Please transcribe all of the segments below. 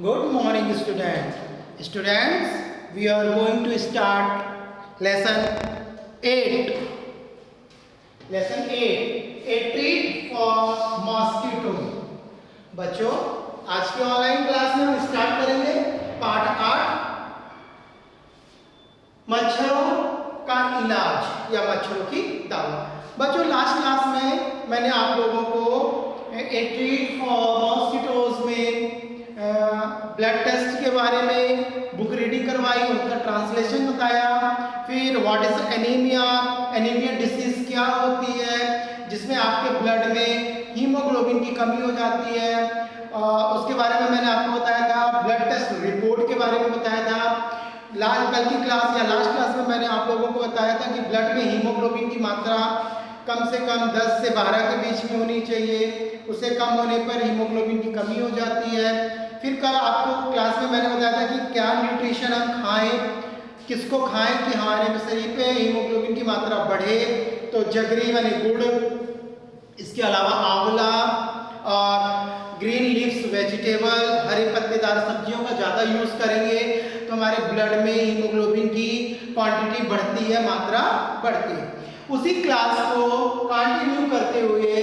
Good morning, students. Students, we are going to start lesson 8. Lesson 8. A treat for mosquito. बच्चों, आज की online class में हम start करेंगे पाठ 8 मच्छरों का इलाज या मच्छरों की दवा। बच्चों, लास्ट क्लास में मैंने आप लोगों को ए ट्रीट फॉर मॉस्किटोज में ब्लड टेस्ट के बारे में बुक रीडिंग करवाई, उनका ट्रांसलेशन बताया। फिर what is anaemia, anaemia disease क्या होती है जिसमें आपके ब्लड में हीमोग्लोबिन की कमी हो जाती है, उसके बारे में मैंने आपको बताया था। ब्लड टेस्ट रिपोर्ट के बारे में बताया था। कल की क्लास या लास्ट क्लास में मैंने आप लोगों को बताया था कि ब्लड में हीमोग्लोबिन की मात्रा कम से कम 10 से 12 के बीच में होनी चाहिए, उससे कम होने पर हीमोग्लोबिन की कमी हो जाती है। फिर कल आपको क्लास में मैंने बताया था कि क्या न्यूट्रिशन हम खाएं, किसको खाएं कि हमारे शरीर पे हीमोग्लोबिन की मात्रा बढ़े। तो जगरी यानी गुड़, इसके अलावा आंवला और ग्रीन लीव्स वेजिटेबल, हरे पत्तेदार सब्जियों का ज़्यादा यूज़ करेंगे तो हमारे ब्लड में हीमोग्लोबिन की क्वांटिटी बढ़ती है, मात्रा बढ़ती है। उसी क्लास को कंटिन्यू करते हुए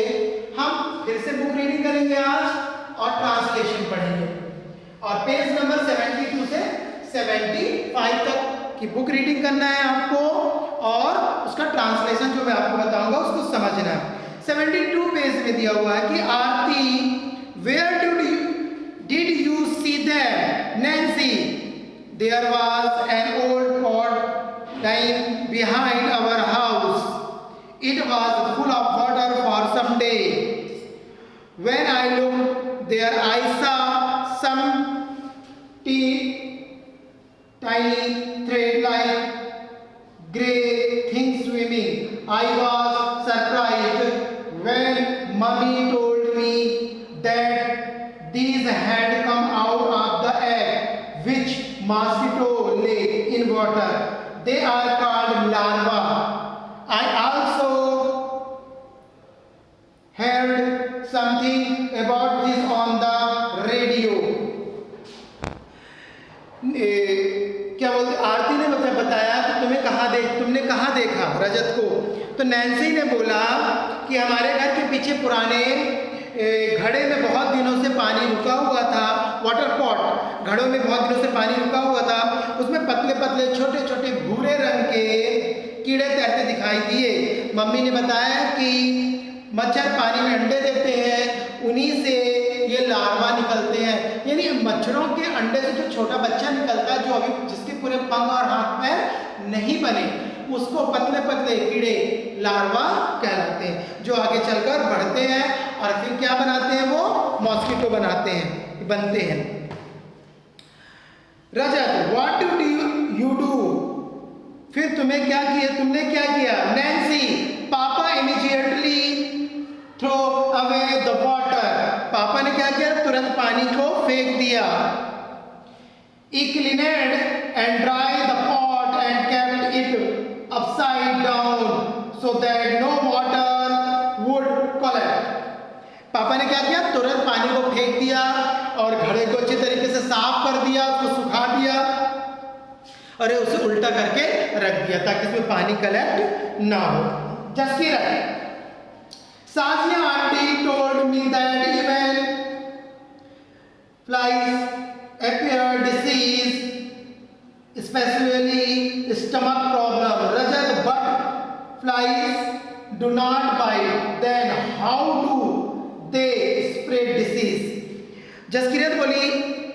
हम फिर से बुक रीडिंग करेंगे आज और ट्रांसलेशन पढ़ेंगे, और पेज नंबर 72 से 75 तक की बुक रीडिंग करना है आपको, और उसका ट्रांसलेशन जो मैं आपको बताऊंगा उसको समझना है। 72 पेज में दिया हुआ है कि आरती, where did you see them? Nancy, there was an old pot lying behind our house. It was full of water for some days. When I looked there, I saw some tiny thread-like gray things swimming. I was surprised when Mummy told me that these had come out of the egg which mosquito lay in water. They are called larvae. I also heard something about this on the radio. क्या बोलते, आरती ने बताया कि तुमने कहाँ देखा रजत को। तो नैन्सी ने बोला कि हमारे घर के पीछे पुराने घड़े में बहुत दिनों से पानी रुका हुआ था, वाटर पॉट, घड़ों में बहुत दिनों से पानी रुका हुआ था, उसमें पतले पतले छोटे छोटे भूरे रंग के कीड़े तैरते दिखाई दिए। मम्मी ने बताया कि मच्छर पानी में अंडे देते हैं, उन्हीं से ये लार्वा निकलते हैं, यानी मच्छरों के अंडे से जो छोटा बच्चा निकलता है, जो अभी जिसके पूरे पंख और हाथ पैर नहीं बने, उसको पतले पतले कीड़े लार्वा कहलाते हैं, जो आगे चलकर बढ़ते हैं और फिर क्या बनाते हैं, वो मॉस्किटो बनते हैं। Rajat, what do you do? फिर तुमने क्या किया? Nancy, papa immediately throw away the water. पापा ने क्या किया? तुरंत पानी को फेंक दिया। He cleaned and dried the pot and kept it upside down so that no water would collect. पापा ने क्या किया? तुरंत पानी को फेंक दिया और घड़े को अच्छे तरीके से साफ कर दिया, उसको सुखा दिया और उसे उल्टा करके रख दिया ताकि इसमें पानी कलेक्ट ना हो। जस्की रख। Sajiya aunty told me that even flies appear disease, especially stomach problem. Rajat, but flies do not bite. Then how do they spread disease? Jaskirat बोली,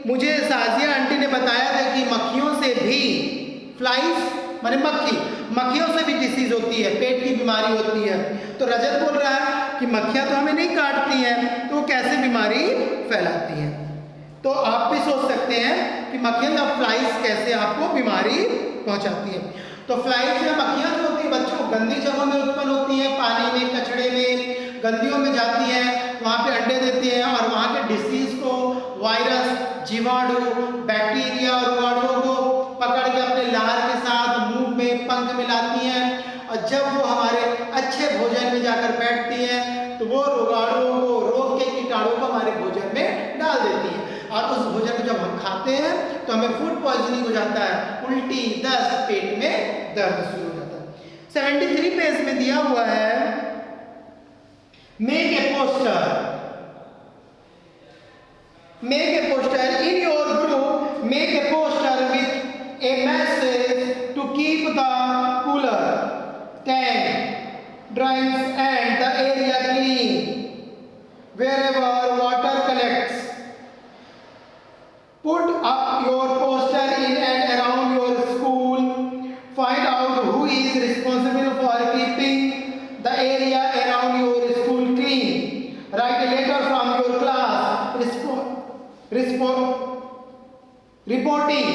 मुझे साजिया आंटी ने बताया था कि मक्खियों से भी, फ्लाइज माने मक्खियों से भी डिसीज होती है, पेट की बीमारी होती है। तो रजत बोल रहा है कि मक्खियां तो हमें नहीं काटती हैं, तो वो कैसे बीमारी फैलाती हैं। तो आप भी सोच सकते हैं कि मक्खियां या फ्लाइज कैसे आपको बीमारी पहुंचाती है। तो फ्लाइज या मक्खियां जो होती है बच्चों, गंदी जगहों में उत्पन्न होती हैं, पानी में, कचड़े में, गंदियों में जाती हैं, वहाँ पे अंडे देती हैं और वहाँ के डिसीज को, वायरस, जीवाणु, बैक्टीरिया और रोगाणुओं को पकड़ के अपने लार के साथ मुंह में, पंख में लाती हैं, और जब वो हमारे अच्छे भोजन में जाकर बैठती हैं तो वो रोगाणुओं को, रोग के कीटाणुओं को हमारे भोजन में डाल देती हैं, और उस भोजन को जब हम खाते हैं तो हमें फूड पॉइजनिंग हो जाता है, उल्टी, दस्त, पेट में दर्द शुरू हो जाता है। 73 पेज में दिया हुआ है, make a poster, make a poster in your group, make a poster with a message to keep the cooler, tank, drains and the area clean wherever water collects. Put up your poster in and around your school. Find out who is responsible for keeping the area around your school clean. Write a letter from your class reporting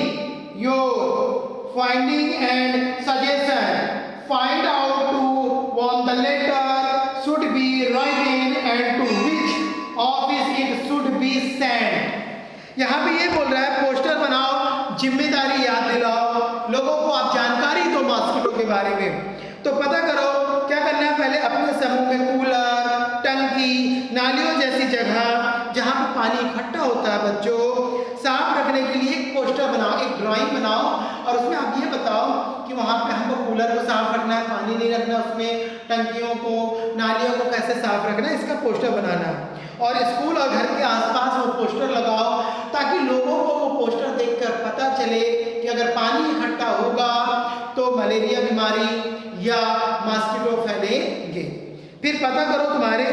your finding and suggestion. Find out to whom the letter should be written and to which office it should be sent. यहाँ पे ये बोल रहा है poster बनाओ, जिम्मेदारी याद दिलाओ, लोगों को आप जानकारी दो मॉस्किटो के बारे में। तो पता करो क्या करना है, पहले अपने समूह में कूलर, टंकी, नालियों जैसी जगह जहाँ पे पानी इकट्ठा होता है बच्चों, साफ रखने के लिए एक पोस्टर बनाओ, एक ड्राइंग बनाओ और उसमें आप ये बताओ कि वहाँ पे हमको कूलर को साफ रखना है, पानी नहीं रखना उसमें, टंकियों को, नालियों को कैसे साफ रखना है, इसका पोस्टर बनाना है। और स्कूल और घर के आसपास वो पोस्टर लगाओ ताकि लोगों को वो पोस्टर देखकर पता चले कि अगर पानी इकट्ठा होगा तो मलेरिया बीमारी या मॉस्किटो फैलेंगे। फिर पता करो तुम्हारे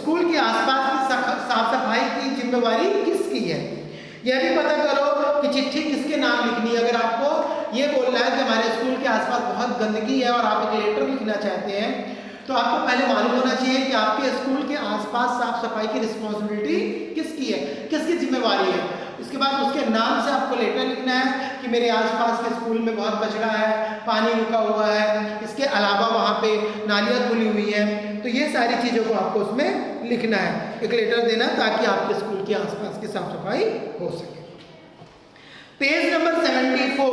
स्कूल के आसपास की साफ सफाई की जिम्मेवारी किसकी है। यह भी पता करो कि चिट्ठी किसके नाम लिखनी है। अगर आपको ये बोलना है कि हमारे स्कूल के आसपास बहुत गंदगी है और आप एक लेटर लिखना चाहते हैं तो आपको पहले मालूम होना चाहिए कि आपके स्कूल के आसपास साफ सफाई की रिस्पॉन्सिबिलिटी किसकी है, किसकी जिम्मेवारी है। इसके बाद उसके नाम से आपको लेटर लिखना है कि मेरे आसपास के स्कूल में बहुत कचरा है, पानी रुका हुआ है, इसके अलावा वहाँ पे नालियाँ खुली हुई हैं। तो ये सारी चीज़ों को आपको उसमें लिखना है, एक लेटर देना ताकि आपके स्कूल के आसपास की साफ सफाई हो सके। Page number 74,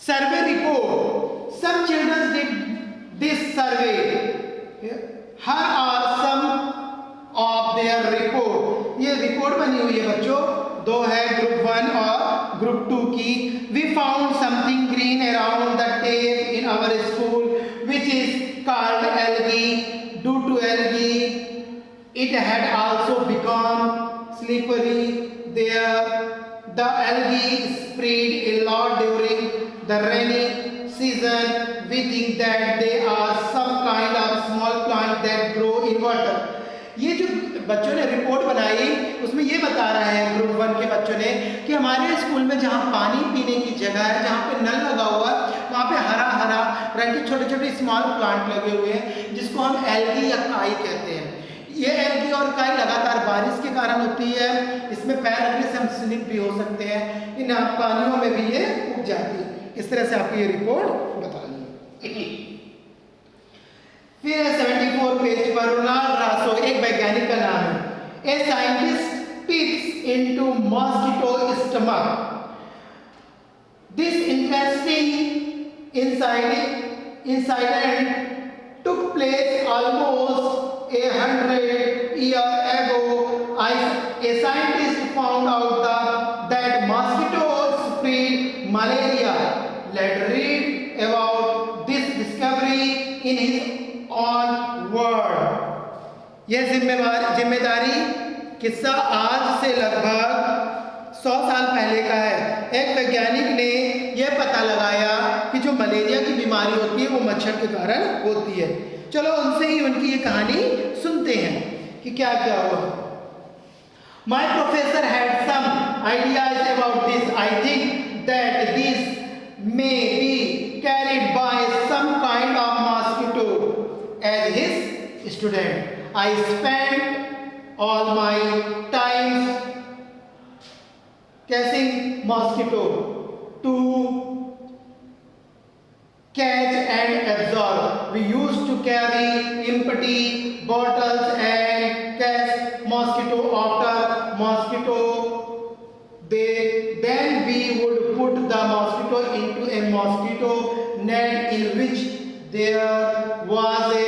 survey report. Some children did this survey, here are some of their report। ये रिपोर्ट बनी हुई है बच्चों, दो है, ग्रुप 1 और ग्रुप 2 की। We found something green around the tap in our school which is called algae. Due to algae it had also become slippery there. The algae spread a lot during the rainy season. We think that they are some kind of small plant that grow in water। ये जो बच्चों ने report बनाई उसमें ये बता रहा है ग्रुप 1 के बच्चों ने कि हमारे स्कूल में जहाँ पानी पीने की जगह है, जहाँ पे नल लगा हुआ है, वहाँ पे हरा हरा रंग के छोटे छोटे स्मॉल प्लांट लगे हुए हैं जिसको हम एल्गी या काई कहते हैं। ये एल्गी और काई लगातार बारिश के कारण होती है, इसमें पैर रखने से हम स्लिप भी हो सकते हैं, इन पानियों में भी ये उग जाती है। इस तरह से आपको ये रिपोर्ट बता दी। फिर 74 पेज पर रोनाल्ड रासो, एक वैज्ञानिक का नाम है। A scientist peaks into mosquito stomach. This interesting incident took place almost 100 years ago. A scientist found out that mosquitoes spread malaria. Let's read about this discovery in his own word। यह जिम्मेदारी किस्सा आज से लगभग 100 साल पहले का है। एक वैज्ञानिक ने यह पता लगाया कि जो मलेरिया की बीमारी होती है वो मच्छर के कारण होती है। चलो उनसे ही उनकी ये कहानी सुनते हैं कि क्या क्या हुआ। My professor had some ideas about this. I think that this may be carried by some kind of mosquito. As his student, I spent all my time catching mosquito to catch and absorb. We used to carry empty bottles and catch mosquito after mosquito. Then we would put the mosquito into a mosquito net in which there was a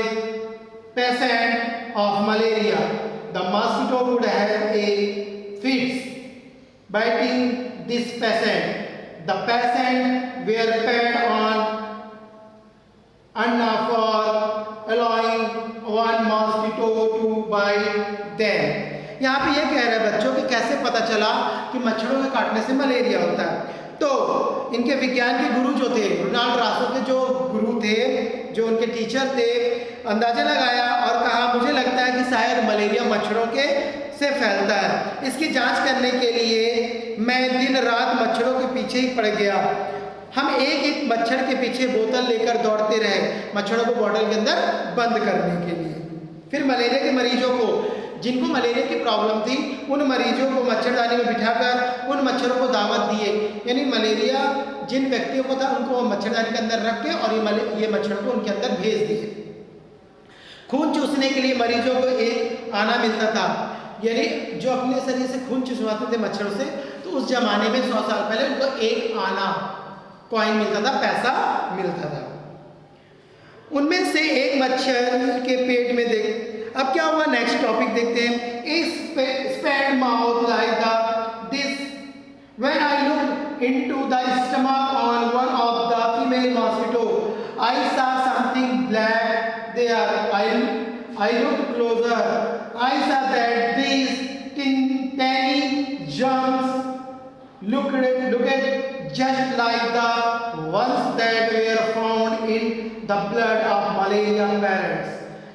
patient of malaria. The mosquito would have a fits. biting this patient. The patient were paid on Anna for allowing one mosquito to bite them. यहाँ पे ये कह रहे हैं बच्चों कि कैसे पता चला कि मच्छरों के काटने से मलेरिया होता है। तो इनके विज्ञान के गुरु जो थे, रोनाल्ड रासो के जो गुरु थे, जो उनके टीचर थे, अंदाजा लगाया और कहा मुझे लगता है कि शायद मलेरिया मच्छरों के से फैलता है। इसकी जांच करने के लिए मैं दिन रात मच्छरों के पीछे ही पड़ गया। हम एक एक मच्छर के पीछे बोतल लेकर दौड़ते रहे मच्छरों को बॉटल के अंदर बंद करने के लिए। फिर मलेरिया के मरीजों को, जिनको मलेरिया की प्रॉब्लम थी, उन मरीजों को मच्छरदानी में बिठाकर उन मच्छरों को दावत दिए, यानी मलेरिया जिन व्यक्तियों को था उनको मच्छरदानी के अंदर रख के और ये मच्छरों को उनके अंदर भेज दिए। खून चूसने के लिए मरीजों को एक आना मिलता था, यानी जो अपने शरीर से खून चुसवाते थे मच्छरों से, तो उस जमाने में 100 साल पहले उनको एक आना कॉइन मिलता था, पैसा मिलता था। उनमें से एक मच्छर के पेट में देख, अब क्या हुआ नेक्स्ट टॉपिक देखते हैं। Spade mouth like the this when I look into the stomach on one of the female mosquito I saw something black there. I look closer I saw that these tiny germs looked just like the ones that were found in the blood of malaria parents.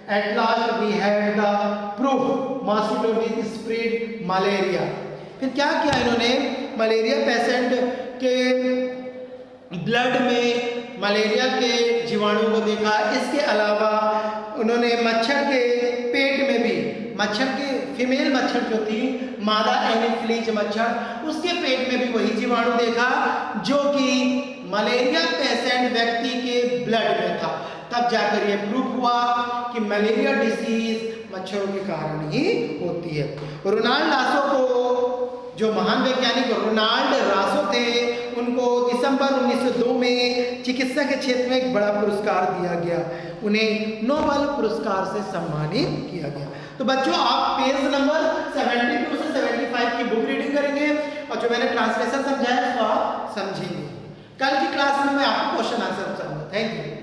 At last we had the proof mosquito did spread malaria. फिर क्या किया इन्होंने, malaria patient के blood में malaria के जीवाणु को देखा। इसके अलावा उन्होंने मच्छर के पेट में भी, मच्छर के फीमेल मच्छर जो थी, मादा एनोफ्लीज मच्छर, उसके पेट में भी वही जीवाणु देखा जो कि मलेरिया पेशेंट व्यक्ति के ब्लड में था। तब जाकर यह प्रूफ हुआ कि मलेरिया डिसीज मच्छरों के कारण ही होती है। रोनाल्ड रासो को, जो महान वैज्ञानिक रोनाल्ड रासो थे, उनको दिसंबर 1902 में चिकित्सा के क्षेत्र में एक बड़ा पुरस्कार दिया गया। उन्हें नोबेल पुरस्कार से सम्मानित किया गया। तो बच्चों आप पेज नंबर 72 से 75 की बुक रीडिंग करेंगे और जो मैंने ट्रांसलेशन समझाया उसको आप समझेंगे। कल की क्लास में मैं आपको क्वेश्चन आंसर बताऊंगा। Thank you.